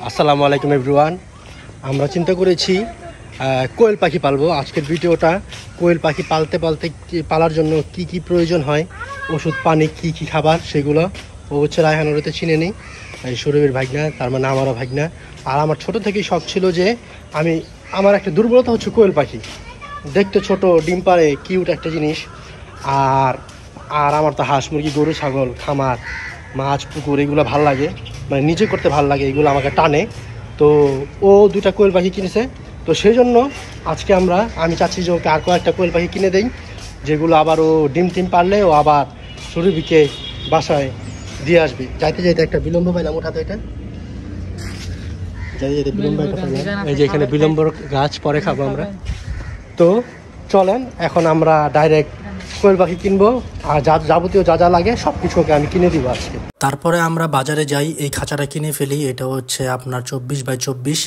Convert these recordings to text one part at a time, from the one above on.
আসসালামু আলাইকুম এভরিওয়ান। আমরা চিন্তা করেছি কোয়েল পাখি পালবো। আজকের ভিডিওটা কোয়েল পাখি পালার জন্য কি কি প্রয়োজন হয়, ওষুধ পানি কি কি খাবার, সেগুলো ও হচ্ছে রায়হান ওরতে চিনে নিই। সৌরভের ভাগনা, তার মানে আমারও ভাগনা। আর আমার ছোট থেকেই শখ ছিল যে আমার একটা দুর্বলতা হচ্ছে কোয়েল পাখি। দেখতে ছোট, ডিম পাড়ে, কিউট একটা জিনিস। আর আর আমার তো হাঁস মুরগি, গরু ছাগল, খামার, মাছ পুকুর এগুলো ভাল লাগে, মানে নিজে করতে ভাল লাগে, এগুলো আমাকে টানে। তো ও দুটা কোয়েল পাখি কিনেছে, তো সেই জন্য আজকে আমি চাচ্ছি যে ওকে আর কয়েকটা কোয়েল পাখি কিনে দেই, যেগুলো আবার ও ডিম পারলে ও আবার সুরভিকে বাসায় দিয়ে আসবে। যাইতে যাইতে একটা বিলম্ব পাইলাম, উঠাতে এটা যাইতে যাইতে বিলম্ব একটা পাইলাম। এই যে এখানে বিলম্বর গাছ, পরে খাবো আমরা। তো চলেন এখন আমরা ডাইরেক্ট কোয়েল পাখি কিনবো, আর যাবতীয় যা লাগে সব কিছু ওকে আমি কিনে দিব আজকে। তারপরে আমরা বাজারে যাই, এই খাঁচাটা কিনে ফেলি। এটা হচ্ছে আপনার 24x24।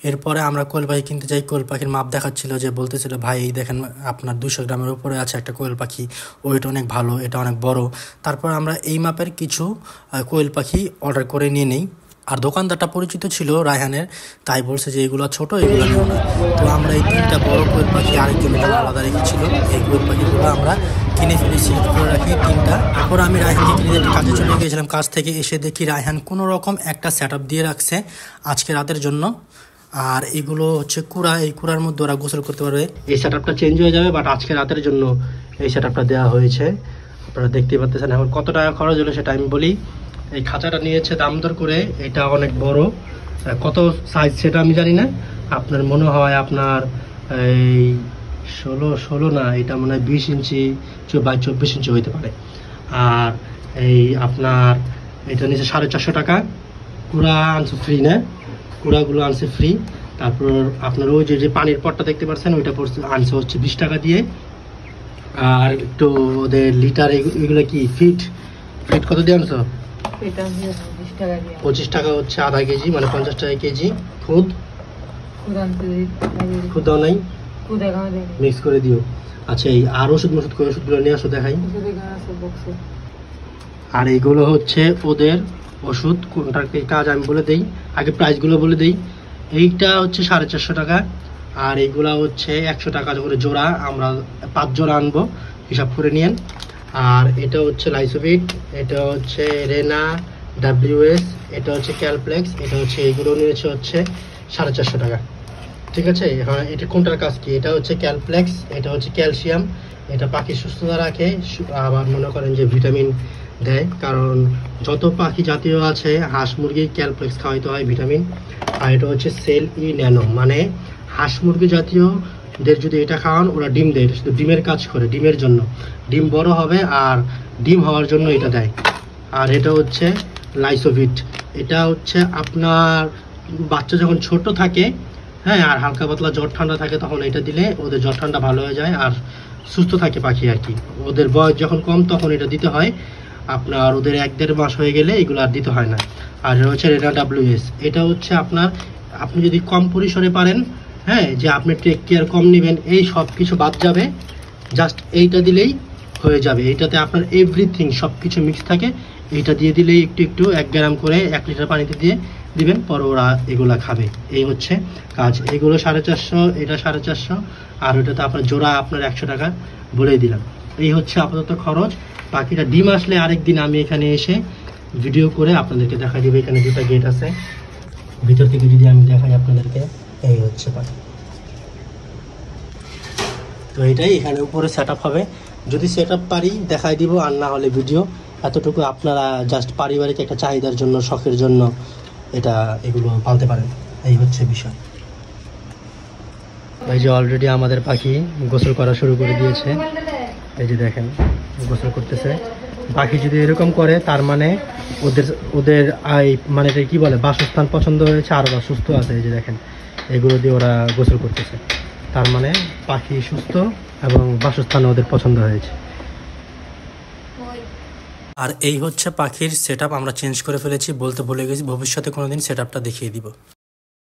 এরপরে আমরা কোয়েল পাখি কিনতে যাই। কোয়েল পাখির মাপ দেখাচ্ছিল, যে বলতেছিল ভাই এই দেখেন আপনার 200 গ্রামের উপরে আছে একটা কোয়েল পাখি, ওইটা অনেক ভালো, এটা অনেক বড়। তারপর আমরা এই মাপের কিছু কোয়েল পাখি অর্ডার করে নিয়ে নেই। আর দোকানদারটা পরিচিত ছিল রায়হানের, তাই বলছে যে এগুলো ছোট, এগুলো নিও না। তো আমরা এই 3টা বড় কোয়েল পাখি আরেকজনের জন্য আলাদা রেখেছিল, এই কোয়েল পাখিগুলো আমরা কিনে ফেলে সিলেক্ট করে রাখি 3টা। তারপর আমি রায়হানকে কিনে একটা কাজে চলে গিয়েছিলাম। কাজ থেকে এসে দেখি রায়হান কোনো রকম একটা সেট আপ দিয়ে রাখছে আজকে রাতের জন্য। আর এগুলো হচ্ছে কুড়া, এই কুড়ার মধ্যে ওরা গোসল করতে পারবে। এই সেট আপটা চেঞ্জ হয়ে যাবে, বাট আজকে রাতের জন্য এই সেট আপটা দেওয়া হয়েছে। আপনারা দেখতেই পাচ্ছেন। এখন কত টাকা খরচ হলো সেটা আমি বলি। এই খাঁচাটা নিয়েছে দাম দর করে, এটা অনেক বড়, কত সাইজ সেটা আমি জানি না। আপনার মনে হয় আপনার এই 16 না, এটা মনে হয় 20 ইঞ্চি বা 24 ইঞ্চি হইতে পারে। আর এই আপনার এটা নিচে 450 টাকা। কুড়া আনছে ফ্রি, না কুড়াগুলো আনছে ফ্রি। তারপর আপনার ওই যে পানির পটটা দেখতে পাচ্ছেন, ওইটা আনছে হচ্ছে 20 টাকা দিয়ে। আর একটু ওদের লিটার এগুলো কি ফিট কত দিয়ে আনছো? 25 টাকা হচ্ছে আধা কেজি, মানে 50 টাকা কেজি। খুদ দাও নাই, মিক্স করে দিও। আচ্ছা, এই আর ওষুধগুলো নিয়ে আসো, দেখাই। আর এইগুলো হচ্ছে ওদের ওষুধ, কোনটার কাজ আমি বলে দেই, আগে প্রাইসগুলো বলে দেই। এইটা হচ্ছে 450 টাকা, আর এইগুলা হচ্ছে 100 টাকা করে জোড়া। আমরা 5 জোড়া আনবো, হিসাব করে নিয়েন। আর এটা হচ্ছে লাইসোভিট, এটা হচ্ছে রেনা WS, এটা হচ্ছে ক্যালপ্লেক্স, এটা হচ্ছে এইগুলো নিয়েছে হচ্ছে 450 টাকা। ঠিক আছে। হ্যাঁ, এটা কোনটার কাজ কি? এটা হচ্ছে ক্যালপ্লেক্স, এটা হচ্ছে ক্যালসিয়াম, এটা পাখির সুস্থতা রাখে, আবার মনে করেন যে ভিটামিন দেয়। কারণ যত পাখি জাতীয় আছে, হাঁস মুরগি ক্যালপ্লেক্স খাওয়াইতে হয় ভিটামিন। আর এটা হচ্ছে সেল ই ন্যানো, মানে হাঁস মুরগি জাতীয়দের যদি এটা খাওয়ান, ওরা ডিম দেয়, এটা শুধু ডিমের কাজ করে, ডিমের জন্য, ডিম বড় হবে আর ডিম হওয়ার জন্য এটা দেয়। আর এটা হচ্ছে লাইসোভিট, এটা হচ্ছে আপনার বাচ্চা যখন ছোট থাকে, হ্যাঁ, আর হালকা পাতলা জ্বর ঠান্ডা থাকে, তখন এটা দিলে ওদের জ্বর ঠান্ডা ভালো হয়ে যায় আর সুস্থ থাকে পাখি আর কি। ওদের বয়স যখন কম তখন এটা দিতে হয়, আপনার ওদের 1-1.5 মাস হয়ে গেলে এগুলো আর দিতে হয় না। আর এটা হচ্ছে রেনা WS, এটা হচ্ছে আপনি যদি কম পরিসরে পারেন, হ্যাঁ, যে আপনি টেক কেয়ার কম নেবেন, এই সব কিছু বাদ যাবে, জাস্ট এইটা দিলেই হয়ে যাবে। এইটাতে আপনার এভরিথিং সব কিছু মিক্স থাকে। এইটা দিয়ে দিলেই একটু 1 গ্রাম করে 1 লিটার পানিতে দিয়ে দিবেন, পর ওরা এগুলা খাবে। এই হচ্ছে কাজ। এগুলো 450, এটা 450, আর ওইটাতে আপনার জোড়া আপনার 100 টাকা বলেই দিলাম। এই হচ্ছে আপাতত খরচ। বাকিটা ডিম আসলে আরেকদিন আমি এখানে এসে ভিডিও করে আপনাদেরকে দেখা দেবে। এখানে 2টা গেট আছে, ভিতর থেকে যদি আমি দেখাই আপনাদেরকে, এই হচ্ছে পাখি। তো এটাই এখানে উপরে সেট হবে। যদি সেট পারি দেখাই দিব, আর না হলে ভিডিও। এতটুকু আপনারা জাস্ট পারিবারিক একটা চাহিদার জন্য, শখের জন্য এগুলো পালতে পারেন। এই হচ্ছে বিষয়। এই যে অলরেডি আমাদের পাখি গোসল করা শুরু করে দিয়েছে, এই যে দেখেন গোসল করতেছে। পাখি যদি এরকম করে, তার মানে ওদের মানে এটা কি বলে, বাসস্থান পছন্দ হয়েছে, আর ওরা সুস্থ আছে। এই যে দেখেন এগুলো দিয়ে ওরা গোসল করতেছে, তার মানে পাখি সুস্থ এবং বাসস্থান ওদের পছন্দ হয়েছে। আর এই হচ্ছে পাখির সেট আপ। আমরা চেঞ্জ করে ফেলেছি, বলতে ভুলে গেছি, ভবিষ্যতে কোনোদিন সেট আপটা দেখিয়ে দিব।